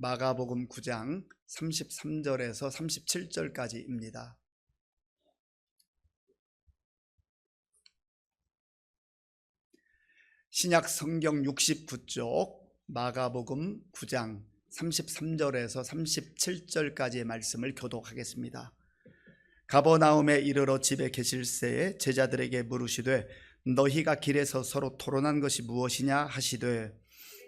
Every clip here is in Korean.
마가복음 9장 33절에서 37절까지입니다. 신약 성경 69쪽 마가복음 9장 33절에서 37절까지의 말씀을 교독하겠습니다. 가버나움에 이르러 집에 계실새에 제자들에게 물으시되 너희가 길에서 서로 토론한 것이 무엇이냐 하시되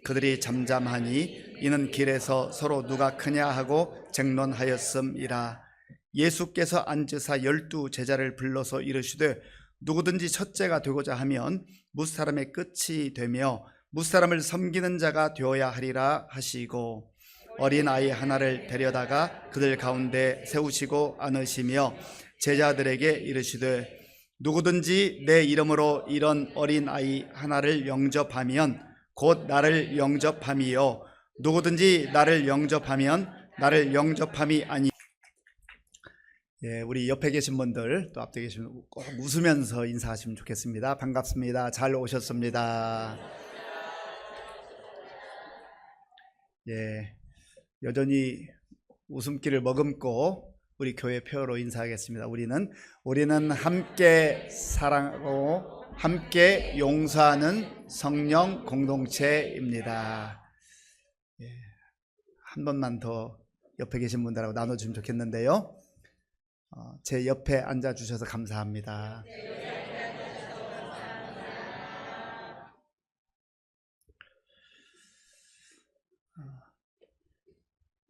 그들이 잠잠하니 이는 길에서 서로 누가 크냐 하고 쟁론하였음이라. 예수께서 앉으사 12 제자를 불러서 이르시되 누구든지 첫째가 되고자 하면 무사람의 끝이 되며 무사람을 섬기는 자가 되어야 하리라 하시고 어린아이 하나를 데려다가 그들 가운데 세우시고 안으시며 제자들에게 이르시되 누구든지 내 이름으로 이런 어린아이 하나를 영접하면 곧 나를 영접함이요 누구든지 나를 영접하면 나를 영접함이 아니. 우리 옆에 계신 분들 또 앞에 계신 분들 꼭 웃으면서 인사하시면 좋겠습니다. 반갑습니다. 잘 오셨습니다. 여전히 웃음기를 머금고 우리 교회 표어로 인사하겠습니다. 우리는 함께 사랑하고 함께 용서하는 성령 공동체입니다. 한 번만 더 옆에 계신 분들하고 나눠주면 좋겠는데요. 제 옆에 앉아주셔서 감사합니다.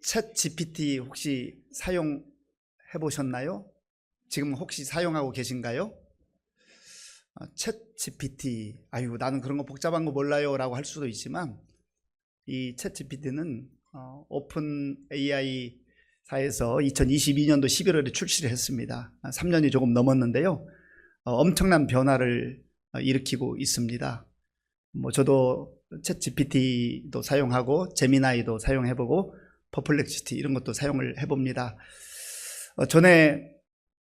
챗 GPT 혹시 사용해 보셨나요? 지금 혹시 사용하고 계신가요? 챗 GPT, 아유 나는 그런 거 복잡한 거 몰라요 라고 할 수도 있지만 이 챗 GPT는 오픈 AI 사에서 2022년도 11월에 출시를 했습니다. 3년이 조금 넘었는데요. 엄청난 변화를 일으키고 있습니다. 저도 챗 GPT도 사용하고 제미나이도 사용해보고 퍼플렉시티 이런 것도 사용을 해봅니다. 전에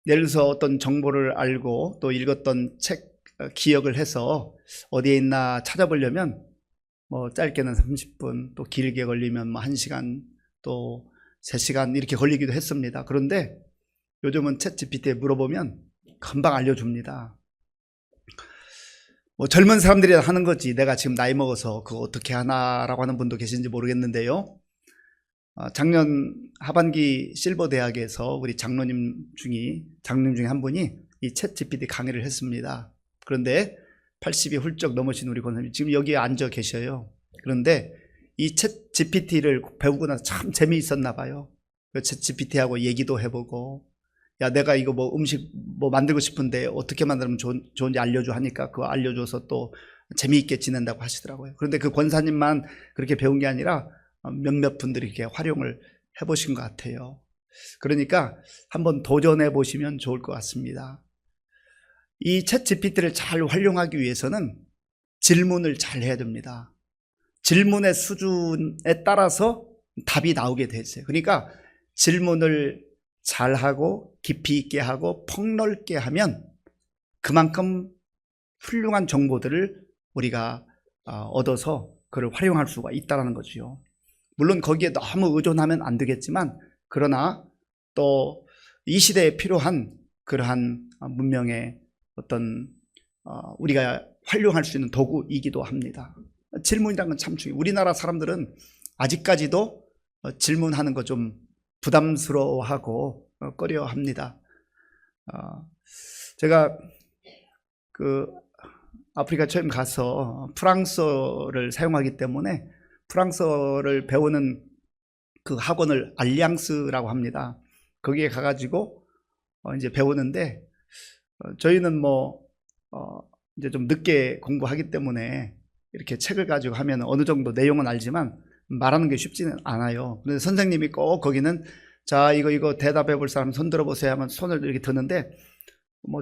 예를 들어서 어떤 정보를 알고 또 읽었던 책 기억을 해서 어디에 있나 찾아보려면 짧게는 30분 또 길게 걸리면 1시간 또 3시간 이렇게 걸리기도 했습니다. 그런데 요즘은 챗 GPT에 물어보면 금방 알려줍니다. 젊은 사람들이 하는 거지 내가 지금 나이 먹어서 그거 어떻게 하나라고 하는 분도 계신지 모르겠는데요. 작년 하반기 실버 대학에서 우리 장로님 중에 한 분이 이 챗 GPT 강의를 했습니다. 그런데 80이 훌쩍 넘으신 우리 권사님 지금 여기에 앉아 계셔요. 그런데 이 챗 GPT를 배우고 나서 참 재미있었나 봐요. 챗 GPT하고 얘기도 해보고 야 내가 이거 음식 만들고 싶은데 어떻게 만들면 좋은지 알려줘 하니까 그거 알려줘서 또 재미있게 지낸다고 하시더라고요. 그런데 그 권사님만 그렇게 배운 게 아니라 몇몇 분들이 이렇게 활용을 해보신 것 같아요. 그러니까 한번 도전해 보시면 좋을 것 같습니다. 이 챗 GPT를 잘 활용하기 위해서는 질문을 잘 해야 됩니다. 질문의 수준에 따라서 답이 나오게 돼 있어요. 그러니까 질문을 잘하고 깊이 있게 하고 폭넓게 하면 그만큼 훌륭한 정보들을 우리가 얻어서 그걸 활용할 수가 있다는 거죠. 물론 거기에 너무 의존하면 안 되겠지만 그러나 또 이 시대에 필요한 그러한 문명의 어떤 우리가 활용할 수 있는 도구이기도 합니다. 질문이라는 건 참 중요해요. 우리나라 사람들은 아직까지도 질문하는 거 좀 부담스러워하고 꺼려합니다. 제가 아프리카 처음 가서 프랑스어를 사용하기 때문에 프랑스어를 배우는 그 학원을 알리앙스라고 합니다. 거기에 가가지고 이제 배우는데 저희는 이제 좀 늦게 공부하기 때문에 이렇게 책을 가지고 하면 어느 정도 내용은 알지만 말하는 게 쉽지는 않아요. 그런데 선생님이 꼭 거기는 자 이거 대답해 볼 사람 손 들어보세요 하면 손을 이렇게 드는데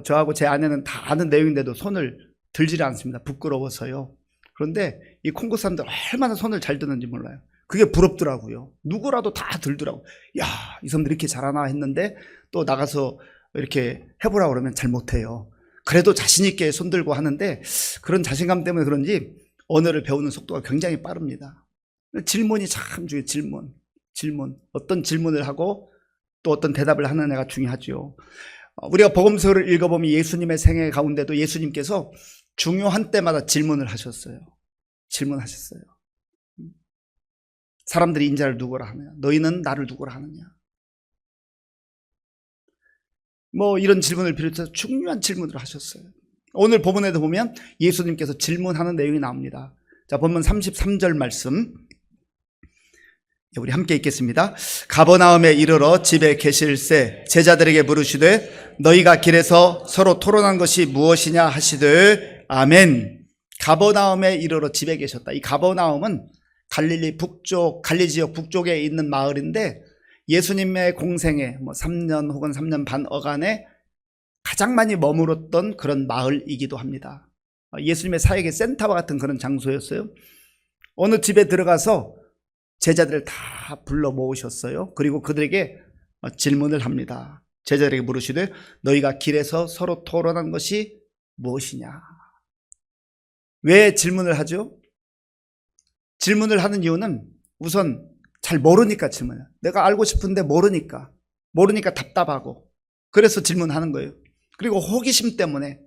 저하고 제 아내는 다 아는 내용인데도 손을 들지를 않습니다. 부끄러워서요. 그런데 이 콩고 사람들 얼마나 손을 잘 드는지 몰라요. 그게 부럽더라고요. 누구라도 다 들더라고요. 야, 이 사람들 이렇게 잘하나 했는데 또 나가서 이렇게 해보라고 그러면 잘 못해요. 그래도 자신 있게 손 들고 하는데 그런 자신감 때문에 그런지 언어를 배우는 속도가 굉장히 빠릅니다. 질문이 참 중요해요. 질문. 어떤 질문을 하고 또 어떤 대답을 하느냐가 중요하죠. 우리가 복음서를 읽어보면 예수님의 생애 가운데도 예수님께서 중요한 때마다 질문을 하셨어요. 질문하셨어요. 사람들이 인자를 누구라 하느냐? 너희는 나를 누구라 하느냐? 뭐 이런 질문을 비롯해서 중요한 질문을 하셨어요. 오늘 본문에도 보면 예수님께서 질문하는 내용이 나옵니다. 자, 본문 33절 말씀 우리 함께 읽겠습니다. 가버나움에 이르러 집에 계실새 제자들에게 물으시되 너희가 길에서 서로 토론한 것이 무엇이냐 하시되 아멘. 가버나움에 이르러 집에 계셨다. 이 가버나움은 갈릴리 지역 북쪽에 있는 마을인데 예수님의 공생에 3년 혹은 3년 반 어간에 가장 많이 머물렀던 그런 마을이기도 합니다. 예수님의 사역의 센터와 같은 그런 장소였어요. 어느 집에 들어가서 제자들을 다 불러 모으셨어요. 그리고 그들에게 질문을 합니다. 제자들에게 물으시되 너희가 길에서 서로 토론한 것이 무엇이냐? 왜 질문을 하죠? 질문을 하는 이유는 우선 잘 모르니까 질문해요. 내가 알고 싶은데 모르니까 답답하고 그래서 질문하는 거예요. 그리고 호기심 때문에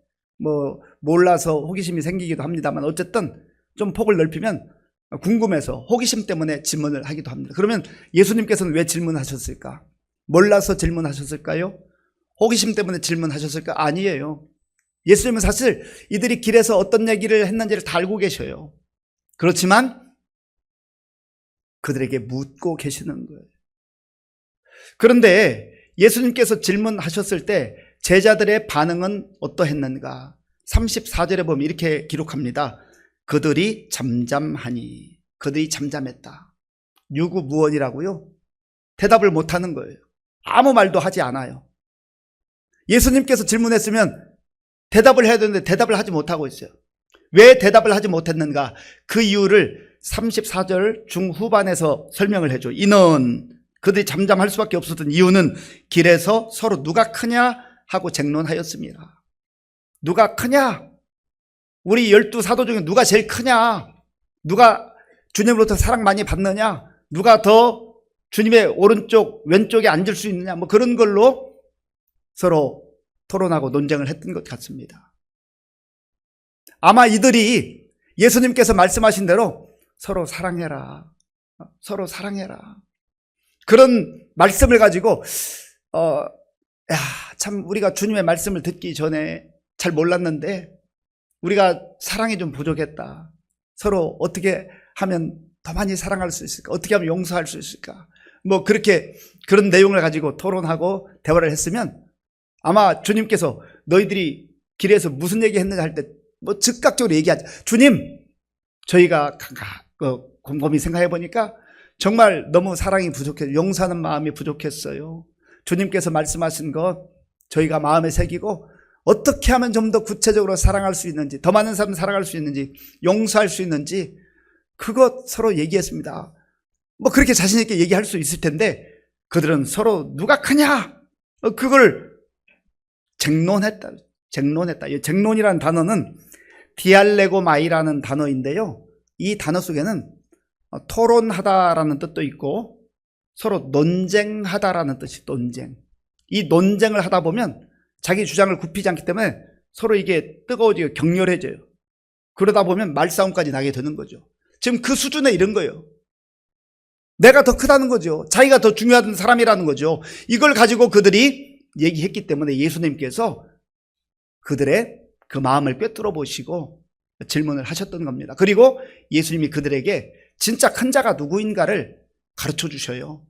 몰라서 호기심이 생기기도 합니다만 어쨌든 좀 폭을 넓히면 궁금해서 호기심 때문에 질문을 하기도 합니다. 그러면 예수님께서는 왜 질문하셨을까? 몰라서 질문하셨을까요? 호기심 때문에 질문하셨을까? 아니에요. 예수님은 사실 이들이 길에서 어떤 얘기를 했는지를 다 알고 계셔요. 그렇지만 그들에게 묻고 계시는 거예요. 그런데 예수님께서 질문하셨을 때 제자들의 반응은 어떠했는가? 34절에 보면 이렇게 기록합니다. 그들이 잠잠하니. 그들이 잠잠했다. 유구무원이라고요? 대답을 못하는 거예요. 아무 말도 하지 않아요. 예수님께서 질문했으면 대답을 해야 되는데 대답을 하지 못하고 있어요. 왜 대답을 하지 못했는가? 그 이유를 34절 중후반에서 설명을 해줘. 이는 그들이 잠잠할 수밖에 없었던 이유는 길에서 서로 누가 크냐 하고 쟁론하였습니다. 누가 크냐? 우리 12사도 중에 누가 제일 크냐? 누가 주님으로부터 사랑 많이 받느냐? 누가 더 주님의 오른쪽 왼쪽에 앉을 수 있느냐? 그런 걸로 서로 토론하고 논쟁을 했던 것 같습니다. 아마 이들이 예수님께서 말씀하신 대로 서로 사랑해라. 서로 사랑해라. 그런 말씀을 가지고 참 우리가 주님의 말씀을 듣기 전에 잘 몰랐는데 우리가 사랑이 좀 부족했다. 서로 어떻게 하면 더 많이 사랑할 수 있을까? 어떻게 하면 용서할 수 있을까? 그런 내용을 가지고 토론하고 대화를 했으면 아마 주님께서 너희들이 길에서 무슨 얘기 했느냐 할 때 즉각적으로 얘기하죠. 주님, 저희가 곰곰이 생각해 보니까 정말 너무 사랑이 부족해서 용서하는 마음이 부족했어요. 주님께서 말씀하신 것 저희가 마음에 새기고 어떻게 하면 좀 더 구체적으로 사랑할 수 있는지, 더 많은 사람 사랑할 수 있는지, 용서할 수 있는지 그것 서로 얘기했습니다. 그렇게 자신 있게 얘기할 수 있을 텐데 그들은 서로 누가 크냐? 그걸 쟁론했다. 이 쟁론이라는 단어는 디알레고마이라는 단어인데요. 이 단어 속에는 토론하다라는 뜻도 있고 서로 논쟁하다라는 뜻이 논쟁. 이 논쟁을 하다 보면 자기 주장을 굽히지 않기 때문에 서로 이게 뜨거워지고 격렬해져요. 그러다 보면 말싸움까지 나게 되는 거죠. 지금 그 수준에 이른 거예요. 내가 더 크다는 거죠. 자기가 더 중요한 사람이라는 거죠. 이걸 가지고 그들이 얘기했기 때문에 예수님께서 그들의 그 마음을 꿰뚫어 보시고 질문을 하셨던 겁니다. 그리고 예수님이 그들에게 진짜 큰 자가 누구인가를 가르쳐 주셔요.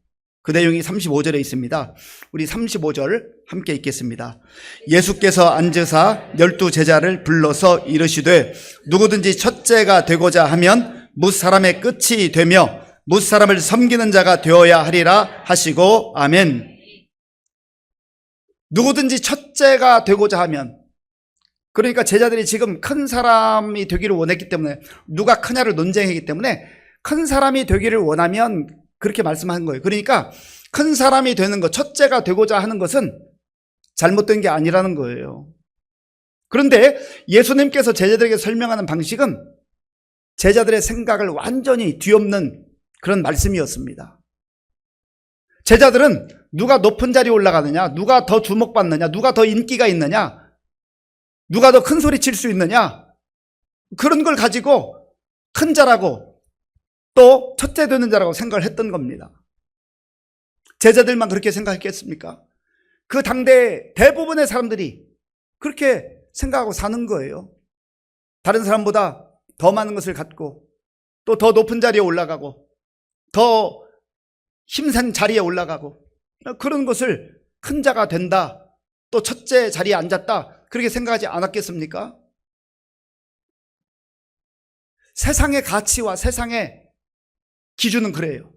그 내용이 35절에 있습니다. 우리 35절 함께 읽겠습니다. 예수께서 앉으사 12 제자를 불러서 이르시되 누구든지 첫째가 되고자 하면 뭇사람의 끝이 되며 뭇사람을 섬기는 자가 되어야 하리라 하시고 아멘. 누구든지 첫째가 되고자 하면, 그러니까 제자들이 지금 큰 사람이 되기를 원했기 때문에, 누가 크냐를 논쟁했기 때문에 큰 사람이 되기를 원하면 그렇게 말씀한 거예요. 그러니까 큰 사람이 되는 것, 첫째가 되고자 하는 것은 잘못된 게 아니라는 거예요. 그런데 예수님께서 제자들에게 설명하는 방식은 제자들의 생각을 완전히 뒤엎는 그런 말씀이었습니다. 제자들은 누가 높은 자리에 올라가느냐, 누가 더 주목받느냐, 누가 더 인기가 있느냐, 누가 더 큰 소리 칠 수 있느냐, 그런 걸 가지고 큰 자라고 또 첫째 되는 자라고 생각을 했던 겁니다. 제자들만 그렇게 생각했겠습니까? 그 당대 대부분의 사람들이 그렇게 생각하고 사는 거예요. 다른 사람보다 더 많은 것을 갖고 또 더 높은 자리에 올라가고 더 힘센 자리에 올라가고 그런 것을 큰 자가 된다, 또 첫째 자리에 앉았다, 그렇게 생각하지 않았겠습니까? 세상의 가치와 세상의 기준은 그래요.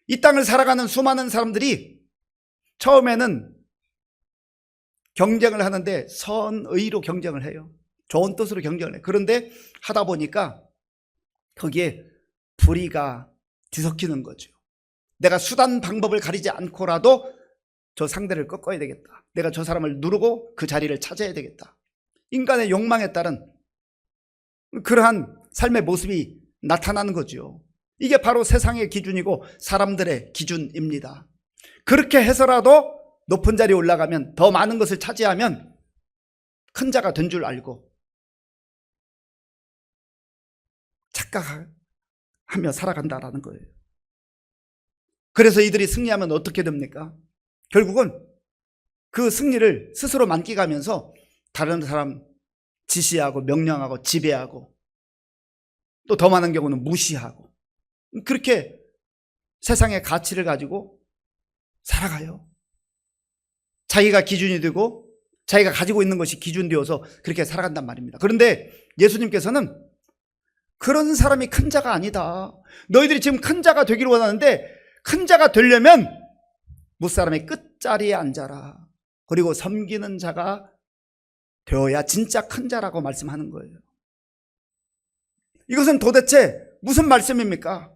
이 땅을 살아가는 수많은 사람들이 처음에는 경쟁을 하는데 선의로 경쟁을 해요. 좋은 뜻으로 경쟁을 해요. 그런데 하다 보니까 거기에 불의가 뒤섞이는 거죠. 내가 수단 방법을 가리지 않고라도 저 상대를 꺾어야 되겠다. 내가 저 사람을 누르고 그 자리를 찾아야 되겠다. 인간의 욕망에 따른 그러한 삶의 모습이 나타나는 거죠. 이게 바로 세상의 기준이고 사람들의 기준입니다. 그렇게 해서라도 높은 자리에 올라가면, 더 많은 것을 차지하면 큰 자가 된 줄 알고 착각하며 살아간다라는 거예요. 그래서 이들이 승리하면 어떻게 됩니까? 결국은 그 승리를 스스로 만끽하면서 다른 사람 지시하고 명령하고 지배하고 또 더 많은 경우는 무시하고 그렇게 세상의 가치를 가지고 살아가요. 자기가 기준이 되고 자기가 가지고 있는 것이 기준되어서 그렇게 살아간단 말입니다. 그런데 예수님께서는 그런 사람이 큰 자가 아니다. 너희들이 지금 큰 자가 되기를 원하는데 큰 자가 되려면 무사람의 끝자리에 앉아라. 그리고 섬기는 자가 되어야 진짜 큰 자라고 말씀하는 거예요. 이것은 도대체 무슨 말씀입니까?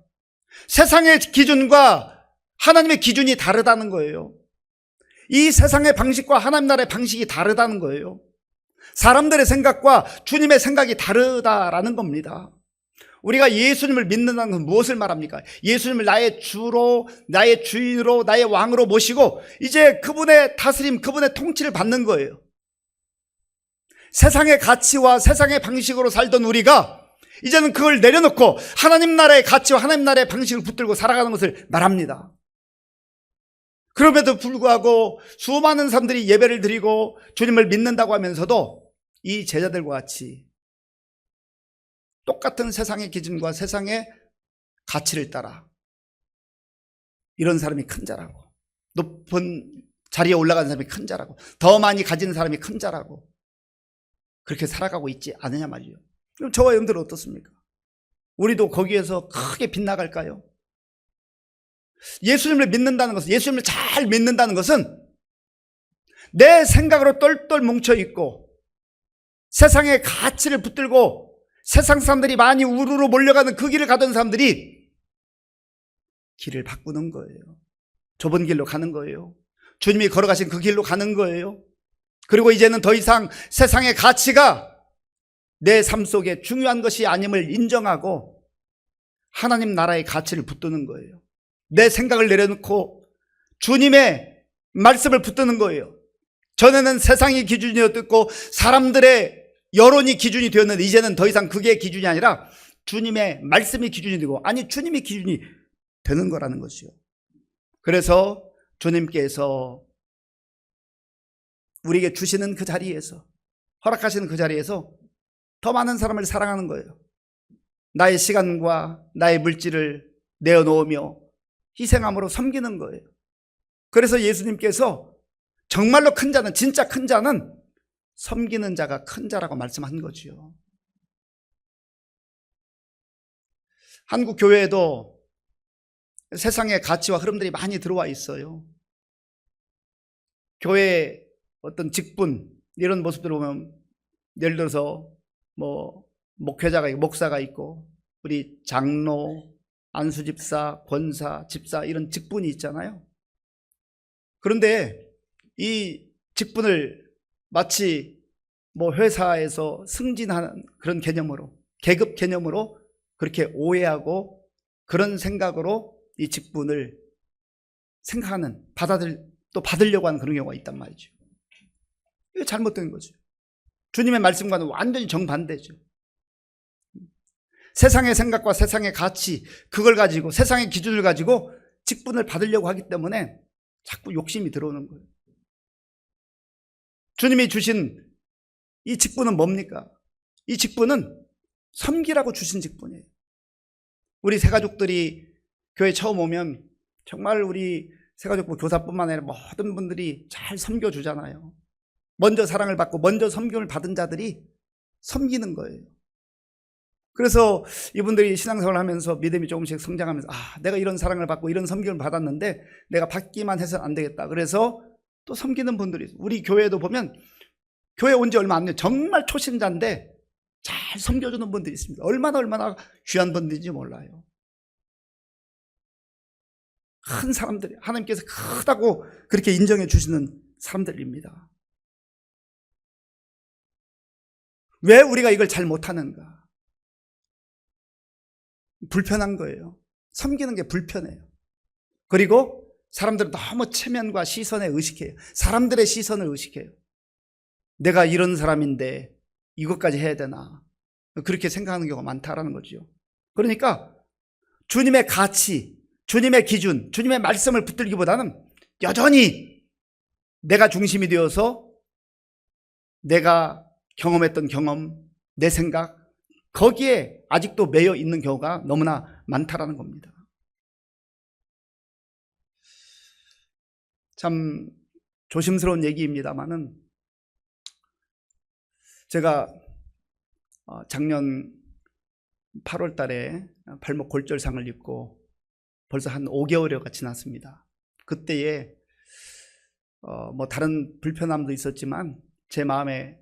세상의 기준과 하나님의 기준이 다르다는 거예요. 이 세상의 방식과 하나님 나라의 방식이 다르다는 거예요. 사람들의 생각과 주님의 생각이 다르다라는 겁니다. 우리가 예수님을 믿는다는 것은 무엇을 말합니까? 예수님을 나의 주로, 나의 주인으로, 나의 왕으로 모시고 이제 그분의 다스림, 그분의 통치를 받는 거예요. 세상의 가치와 세상의 방식으로 살던 우리가 이제는 그걸 내려놓고 하나님 나라의 가치와 하나님 나라의 방식을 붙들고 살아가는 것을 말합니다. 그럼에도 불구하고 수많은 사람들이 예배를 드리고 주님을 믿는다고 하면서도 이 제자들과 같이 똑같은 세상의 기준과 세상의 가치를 따라 이런 사람이 큰 자라고, 높은 자리에 올라가는 사람이 큰 자라고, 더 많이 가진 사람이 큰 자라고 그렇게 살아가고 있지 않느냐 말이에요. 그럼 저와 여러분들은 어떻습니까? 우리도 거기에서 크게 빗나갈까요? 예수님을 믿는다는 것은, 예수님을 잘 믿는다는 것은 내 생각으로 똘똘 뭉쳐있고 세상의 가치를 붙들고 세상 사람들이 많이 우르르 몰려가는 그 길을 가던 사람들이 길을 바꾸는 거예요. 좁은 길로 가는 거예요. 주님이 걸어가신 그 길로 가는 거예요. 그리고 이제는 더 이상 세상의 가치가 내 삶 속에 중요한 것이 아님을 인정하고 하나님 나라의 가치를 붙드는 거예요. 내 생각을 내려놓고 주님의 말씀을 붙드는 거예요. 전에는 세상이 기준이었고 사람들의 여론이 기준이 되었는데 이제는 더 이상 그게 기준이 아니라 주님의 말씀이 기준이 되고, 아니 주님이 기준이 되는 거라는 것이요. 그래서 주님께서 우리에게 주시는 그 자리에서, 허락하시는 그 자리에서 더 많은 사람을 사랑하는 거예요. 나의 시간과 나의 물질을 내어놓으며 희생함으로 섬기는 거예요. 그래서 예수님께서 정말로 큰 자는, 진짜 큰 자는 섬기는 자가 큰 자라고 말씀한 거지요. 한국 교회에도 세상의 가치와 흐름들이 많이 들어와 있어요. 교회의 어떤 직분, 이런 모습들을 보면 예를 들어서 목회자가 있고 목사가 있고 우리 장로, 안수집사, 권사, 집사 이런 직분이 있잖아요. 그런데 이 직분을 마치 회사에서 승진하는 그런 개념으로, 계급 개념으로 그렇게 오해하고 그런 생각으로 이 직분을 생각하는, 또 받으려고 하는 그런 경우가 있단 말이죠. 이거 잘못된 거죠. 주님의 말씀과는 완전히 정반대죠. 세상의 생각과 세상의 가치, 그걸 가지고, 세상의 기준을 가지고 직분을 받으려고 하기 때문에 자꾸 욕심이 들어오는 거예요. 주님이 주신 이 직분은 뭡니까? 이 직분은 섬기라고 주신 직분이에요. 우리 새가족들이 교회 처음 오면 정말 우리 새가족부 교사뿐만 아니라 모든 분들이 잘 섬겨주잖아요. 먼저 사랑을 받고 먼저 섬김을 받은 자들이 섬기는 거예요. 그래서 이분들이 신앙생활을 하면서 믿음이 조금씩 성장하면서 내가 이런 사랑을 받고 이런 섬김을 받았는데 내가 받기만 해서는 안 되겠다. 그래서 또 섬기는 분들이 있어요. 우리 교회에도 보면 교회 온 지 얼마 안 돼요. 정말 초신자인데 잘 섬겨주는 분들이 있습니다. 얼마나 귀한 분들인지 몰라요. 큰 사람들이, 하나님께서 크다고 그렇게 인정해 주시는 사람들입니다. 왜 우리가 이걸 잘 못하는가? 불편한 거예요. 섬기는 게 불편해요. 그리고 사람들은 너무 체면과 시선에 의식해요. 사람들의 시선을 의식해요. 내가 이런 사람인데 이것까지 해야 되나? 그렇게 생각하는 경우가 많다라는 거죠. 그러니까 주님의 가치, 주님의 기준, 주님의 말씀을 붙들기보다는 여전히 내가 중심이 되어서 내가 경험했던 경험, 내 생각, 거기에 아직도 매여 있는 경우가 너무나 많다라는 겁니다. 참 조심스러운 얘기입니다만은 제가 작년 8월 달에 발목 골절상을 입고 벌써 한 5개월여가 지났습니다. 그때에 뭐 다른 불편함도 있었지만 제 마음에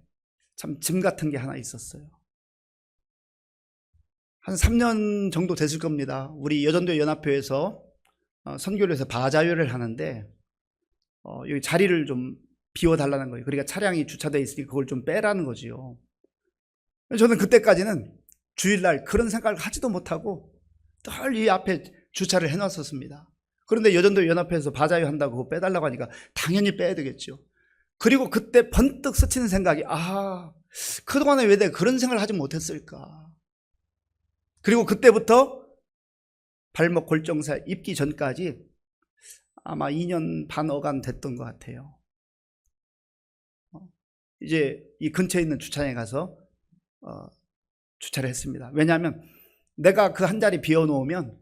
참 짐 같은 게 하나 있었어요. 한 3년 정도 됐을 겁니다. 우리 여전도회 연합회에서 선교를 해서 바자회를 하는데 여기 자리를 좀 비워달라는 거예요. 그러니까 차량이 주차되어 있으니 그걸 좀 빼라는 거지요. 저는 그때까지는 주일날 그런 생각을 하지도 못하고 늘 이 앞에 주차를 해놨었습니다. 그런데 여전도회 연합회에서 바자회 한다고 그거 빼달라고 하니까 당연히 빼야 되겠죠. 그리고 그때 번뜩 스치는 생각이 그동안에 왜 내가 그런 생각을 하지 못했을까. 그리고 그때부터 발목 골정사 입기 전까지 아마 2년 반 어간 됐던 것 같아요. 이제 이 근처에 있는 주차장에 가서 주차를 했습니다. 왜냐하면 내가 그 한 자리 비워놓으면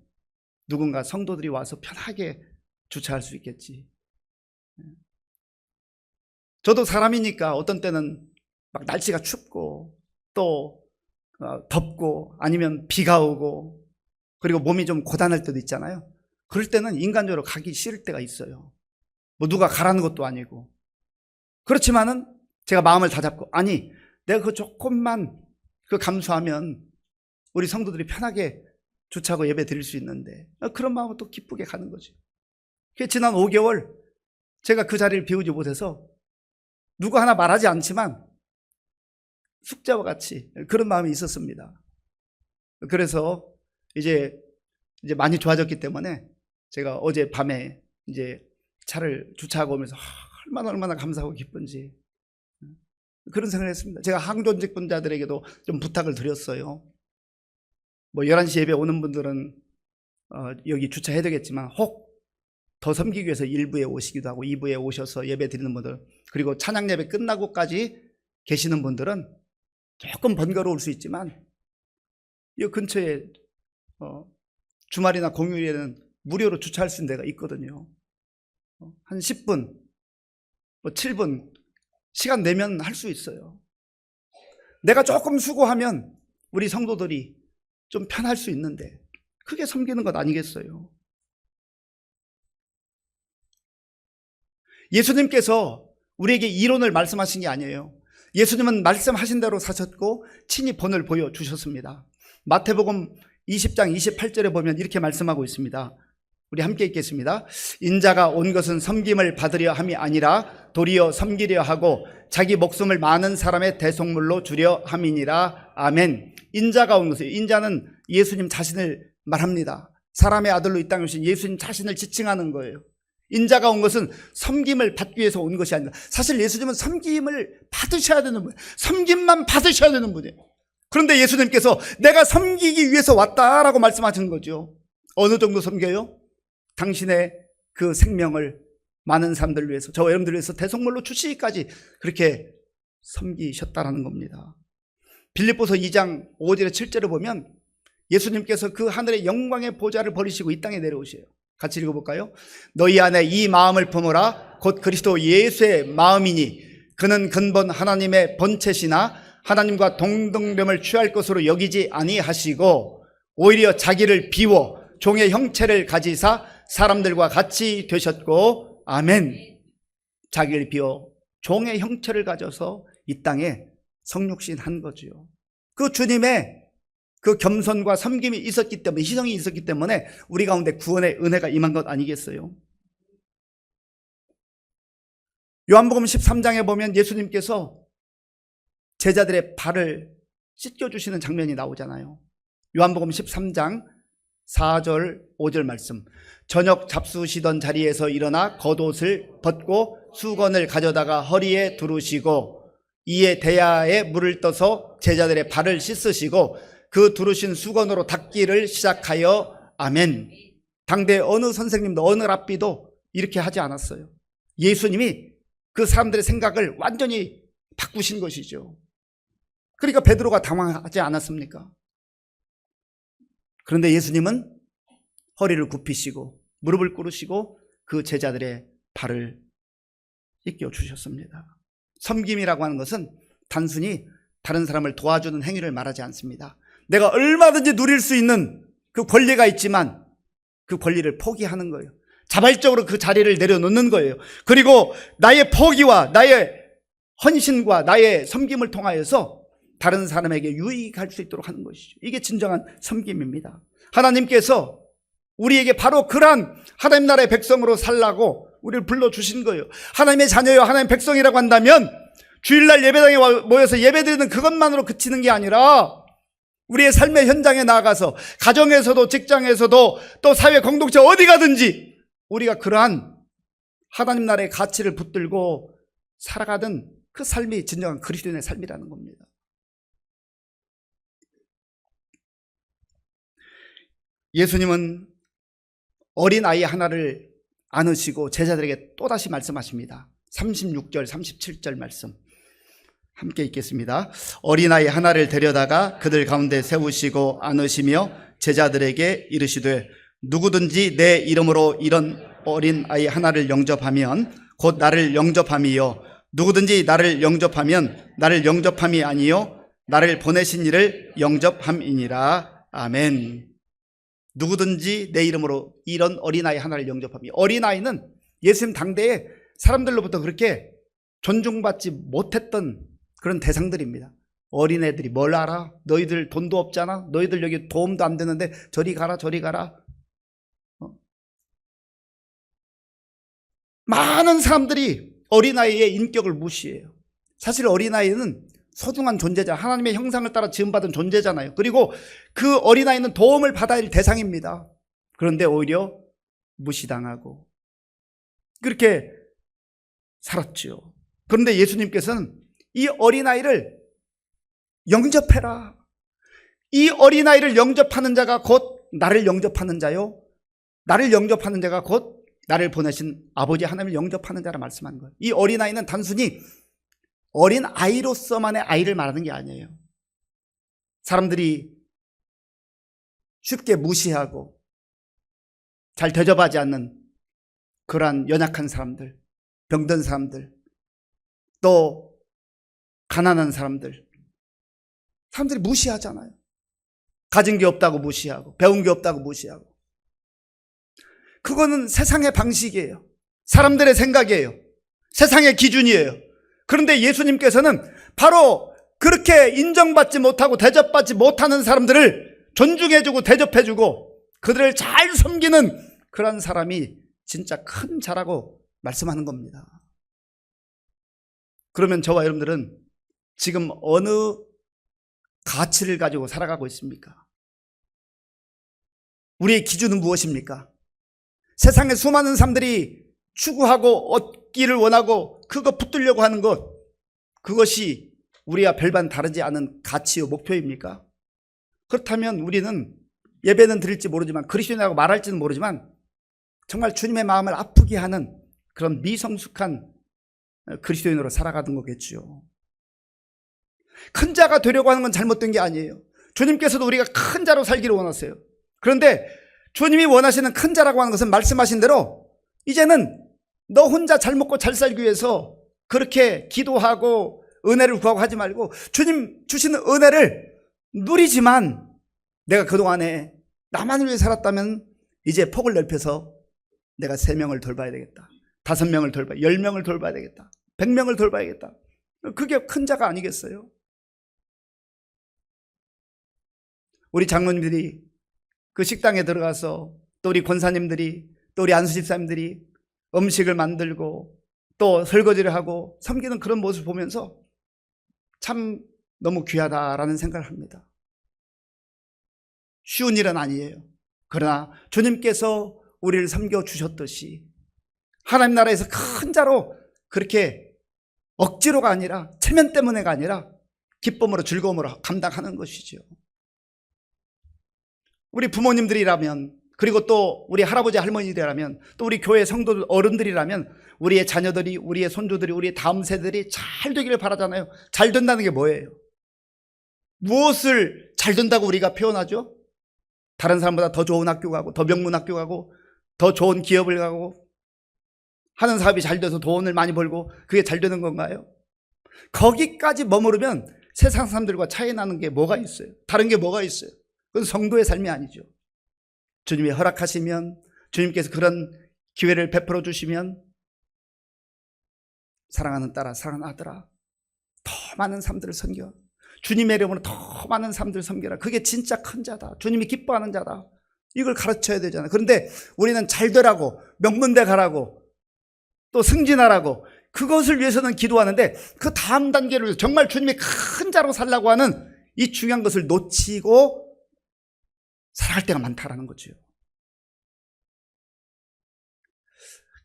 누군가 성도들이 와서 편하게 주차할 수 있겠지. 저도 사람이니까 어떤 때는 막 날씨가 춥고 또 덥고 아니면 비가 오고 그리고 몸이 좀 고단할 때도 있잖아요. 그럴 때는 인간적으로 가기 싫을 때가 있어요. 뭐 누가 가라는 것도 아니고. 그렇지만은 제가 마음을 다잡고 내가 그 조금만 감수하면 우리 성도들이 편하게 주차하고 예배 드릴 수 있는데 그런 마음은 또 기쁘게 가는 거죠. 지난 5개월 제가 그 자리를 비우지 못해서 누구 하나 말하지 않지만 숙제와 같이 그런 마음이 있었습니다. 그래서 이제 많이 좋아졌기 때문에 제가 어제 밤에 이제 차를 주차하고 오면서 얼마나 감사하고 기쁜지 그런 생각을 했습니다. 제가 항존직분자들에게도 좀 부탁을 드렸어요. 뭐 11시 예배 오는 분들은 여기 주차해야 되겠지만 혹 더 섬기기 위해서 1부에 오시기도 하고 2부에 오셔서 예배 드리는 분들, 그리고 찬양 예배 끝나고까지 계시는 분들은 조금 번거로울 수 있지만 이 근처에 주말이나 공휴일에는 무료로 주차할 수 있는 데가 있거든요. 한 10분, 뭐 7분 시간 내면 할 수 있어요. 내가 조금 수고하면 우리 성도들이 좀 편할 수 있는데 그게 섬기는 것 아니겠어요? 예수님께서 우리에게 이론을 말씀하신 게 아니에요. 예수님은 말씀하신 대로 사셨고 친히 본을 보여주셨습니다. 마태복음 20장 28절에 보면 이렇게 말씀하고 있습니다. 우리 함께 읽겠습니다. 인자가 온 것은 섬김을 받으려 함이 아니라 도리어 섬기려 하고 자기 목숨을 많은 사람의 대속물로 주려 함이니라. 아멘. 인자가 온 것이에요. 인자는 예수님 자신을 말합니다. 사람의 아들로 이 땅에 오신 예수님 자신을 지칭하는 거예요. 인자가 온 것은 섬김을 받기 위해서 온 것이 아니라, 사실 예수님은 섬김을 받으셔야 되는 분이에요. 섬김만 받으셔야 되는 분이에요. 그런데 예수님께서 내가 섬기기 위해서 왔다라고 말씀하시는 거죠. 어느 정도 섬겨요? 당신의 그 생명을 많은 사람들을 위해서, 저와 여러분들을 위해서 대속물로 주시기까지 그렇게 섬기셨다라는 겁니다. 빌립보서 2장 5절에 7절을 보면 예수님께서 그 하늘의 영광의 보좌를 버리시고 이 땅에 내려오셔요. 같이 읽어볼까요? 너희 안에 이 마음을 품으라. 곧 그리스도 예수의 마음이니 그는 근본 하나님의 본체시나 하나님과 동등됨을 취할 것으로 여기지 아니하시고 오히려 자기를 비워 종의 형체를 가지사 사람들과 같이 되셨고, 아멘. 자기를 비워 종의 형체를 가져서 이 땅에 성육신한 거죠. 그 주님의 그 겸손과 섬김이 있었기 때문에, 희생이 있었기 때문에 우리 가운데 구원의 은혜가 임한 것 아니겠어요? 요한복음 13장에 보면 예수님께서 제자들의 발을 씻겨주시는 장면이 나오잖아요. 요한복음 13장 4절 5절 말씀. 저녁 잡수시던 자리에서 일어나 겉옷을 벗고 수건을 가져다가 허리에 두르시고 이에 대야에 물을 떠서 제자들의 발을 씻으시고 그 두르신 수건으로 닦기를 시작하여, 아멘. 당대 어느 선생님도 어느 랍비도 이렇게 하지 않았어요. 예수님이 그 사람들의 생각을 완전히 바꾸신 것이죠. 그러니까 베드로가 당황하지 않았습니까? 그런데 예수님은 허리를 굽히시고 무릎을 꿇으시고 그 제자들의 발을 씻겨 주셨습니다. 섬김이라고 하는 것은 단순히 다른 사람을 도와주는 행위를 말하지 않습니다. 내가 얼마든지 누릴 수 있는 그 권리가 있지만 그 권리를 포기하는 거예요. 자발적으로 그 자리를 내려놓는 거예요. 그리고 나의 포기와 나의 헌신과 나의 섬김을 통하여서 다른 사람에게 유익할 수 있도록 하는 것이죠. 이게 진정한 섬김입니다. 하나님께서 우리에게 바로 그러한 하나님 나라의 백성으로 살라고 우리를 불러주신 거예요. 하나님의 자녀요, 하나님의 백성이라고 한다면 주일날 예배당에 모여서 예배드리는 그것만으로 그치는 게 아니라 우리의 삶의 현장에 나아가서 가정에서도 직장에서도 또 사회 공동체 어디 가든지 우리가 그러한 하나님 나라의 가치를 붙들고 살아가던 그 삶이 진정한 그리스도인의 삶이라는 겁니다. 예수님은 어린아이 하나를 안으시고 제자들에게 또다시 말씀하십니다. 36절 37절 말씀 함께 읽겠습니다. 어린아이 하나를 데려다가 그들 가운데 세우시고 안으시며 제자들에게 이르시되 누구든지 내 이름으로 이런 어린아이 하나를 영접하면 곧 나를 영접함이요 누구든지 나를 영접하면 나를 영접함이 아니요 나를 보내신 이를 영접함이니라. 아멘. 누구든지 내 이름으로 이런 어린아이 하나를 영접함이. 어린아이는 예수님 당대에 사람들로부터 그렇게 존중받지 못했던 그런 대상들입니다. 어린애들이 뭘 알아? 너희들 돈도 없잖아? 너희들 여기 도움도 안 되는데 저리 가라 저리 가라. 많은 사람들이 어린아이의 인격을 무시해요. 사실 어린아이는 소중한 존재자, 하나님의 형상을 따라 지음받은 존재잖아요. 그리고 그 어린아이는 도움을 받아야 할 대상입니다. 그런데 오히려 무시당하고 그렇게 살았죠. 그런데 예수님께서는 이 어린아이를 영접해라. 이 어린아이를 영접하는 자가 곧 나를 영접하는 자요 나를 영접하는 자가 곧 나를 보내신 아버지 하나님을 영접하는 자라 말씀한 거예요. 이 어린아이는 단순히 어린 아이로서만의 아이를 말하는 게 아니에요. 사람들이 쉽게 무시하고 잘 대접하지 않는 그러한 연약한 사람들, 병든 사람들, 또 가난한 사람들이 무시하잖아요. 가진 게 없다고 무시하고 배운 게 없다고 무시하고. 그거는 세상의 방식이에요. 사람들의 생각이에요. 세상의 기준이에요. 그런데 예수님께서는 바로 그렇게 인정받지 못하고 대접받지 못하는 사람들을 존중해주고 대접해주고 그들을 잘 섬기는 그런 사람이 진짜 큰 자라고 말씀하는 겁니다. 그러면 저와 여러분들은 지금 어느 가치를 가지고 살아가고 있습니까? 우리의 기준은 무엇입니까? 세상에 수많은 사람들이 추구하고 얻기를 원하고 그거 붙들려고 하는 것, 그것이 우리와 별반 다르지 않은 가치요 목표입니까? 그렇다면 우리는 예배는 드릴지 모르지만, 그리스도인이라고 말할지는 모르지만, 정말 주님의 마음을 아프게 하는 그런 미성숙한 그리스도인으로 살아가는 거겠죠. 큰 자가 되려고 하는 건 잘못된 게 아니에요. 주님께서도 우리가 큰 자로 살기를 원하세요. 그런데 주님이 원하시는 큰 자라고 하는 것은 말씀하신 대로 이제는 너 혼자 잘 먹고 잘 살기 위해서 그렇게 기도하고 은혜를 구하고 하지 말고, 주님 주시는 은혜를 누리지만, 내가 그동안에 나만을 위해 살았다면 이제 폭을 넓혀서 내가 3명을 돌봐야 되겠다, 5명을 돌봐야, 10명을 돌봐야 되겠다, 100명을 돌봐야겠다. 그게 큰 자가 아니겠어요? 우리 장로님들이 그 식당에 들어가서, 또 우리 권사님들이, 또 우리 안수 집사님들이 음식을 만들고 또 설거지를 하고 섬기는 그런 모습을 보면서 참 너무 귀하다라는 생각을 합니다. 쉬운 일은 아니에요. 그러나 주님께서 우리를 섬겨주셨듯이 하나님 나라에서 큰 자로 그렇게 억지로가 아니라, 체면 때문에가 아니라 기쁨으로, 즐거움으로 감당하는 것이죠. 우리 부모님들이라면, 그리고 또 우리 할아버지 할머니들이라면, 또 우리 교회 성도들 어른들이라면 우리의 자녀들이, 우리의 손주들이, 우리의 다음 세대들이 잘 되기를 바라잖아요. 잘 된다는 게 뭐예요? 무엇을 잘 된다고 우리가 표현하죠? 다른 사람보다 더 좋은 학교 가고, 더 명문 학교 가고, 더 좋은 기업을 가고, 하는 사업이 잘 돼서 돈을 많이 벌고, 그게 잘 되는 건가요? 거기까지 머무르면 세상 사람들과 차이 나는 게 뭐가 있어요? 다른 게 뭐가 있어요? 그건 성도의 삶이 아니죠. 주님이 허락하시면, 주님께서 그런 기회를 베풀어 주시면, 사랑하는 딸아, 사랑하는 아들아, 더 많은 사람들을 섬겨, 주님의 이름으로 더 많은 사람들을 섬겨라. 그게 진짜 큰 자다, 주님이 기뻐하는 자다. 이걸 가르쳐야 되잖아요. 그런데 우리는 잘 되라고, 명문대 가라고, 또 승진하라고, 그것을 위해서는 기도하는데, 그 다음 단계를 위해서 정말 주님이 큰 자로 살라고 하는 이 중요한 것을 놓치고 살아갈 때가 많다라는 거죠.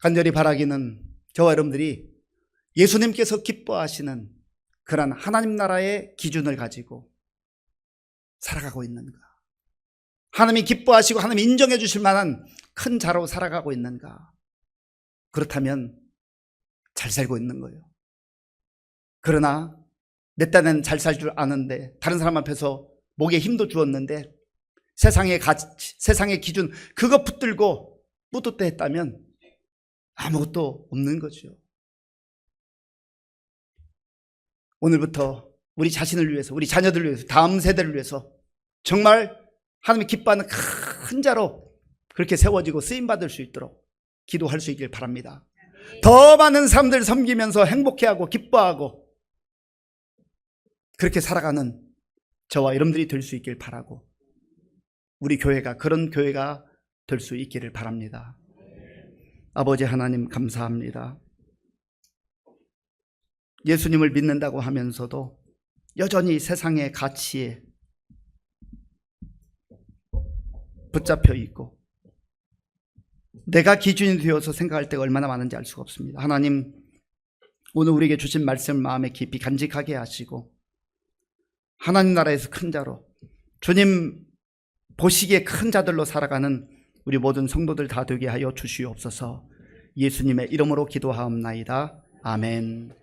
간절히 바라기는, 저와 여러분들이 예수님께서 기뻐하시는 그런 하나님 나라의 기준을 가지고 살아가고 있는가, 하나님이 기뻐하시고 하나님이 인정해 주실 만한 큰 자로 살아가고 있는가. 그렇다면 잘 살고 있는 거예요. 그러나 내 딴에는 잘 살 줄 아는데, 다른 사람 앞에서 목에 힘도 주었는데 세상의 가치, 세상의 기준, 그거 붙들고 뿌듯해했다면 아무것도 없는 거죠. 오늘부터 우리 자신을 위해서, 우리 자녀들을 위해서, 다음 세대를 위해서 정말 하나님이 기뻐하는 큰 자로 그렇게 세워지고 쓰임받을 수 있도록 기도할 수 있길 바랍니다. 더 많은 사람들 섬기면서 행복해하고 기뻐하고 그렇게 살아가는 저와 여러분들이 될 수 있길 바라고, 우리 교회가 그런 교회가 될 수 있기를 바랍니다. 아버지 하나님, 감사합니다. 예수님을 믿는다고 하면서도 여전히 세상의 가치에 붙잡혀 있고 내가 기준이 되어서 생각할 때가 얼마나 많은지 알 수가 없습니다. 하나님, 오늘 우리에게 주신 말씀을 마음에 깊이 간직하게 하시고 하나님 나라에서 큰 자로, 주님 보시기에 큰 자들로 살아가는 우리 모든 성도들 다 되게 하여 주시옵소서. 예수님의 이름으로 기도하옵나이다. 아멘.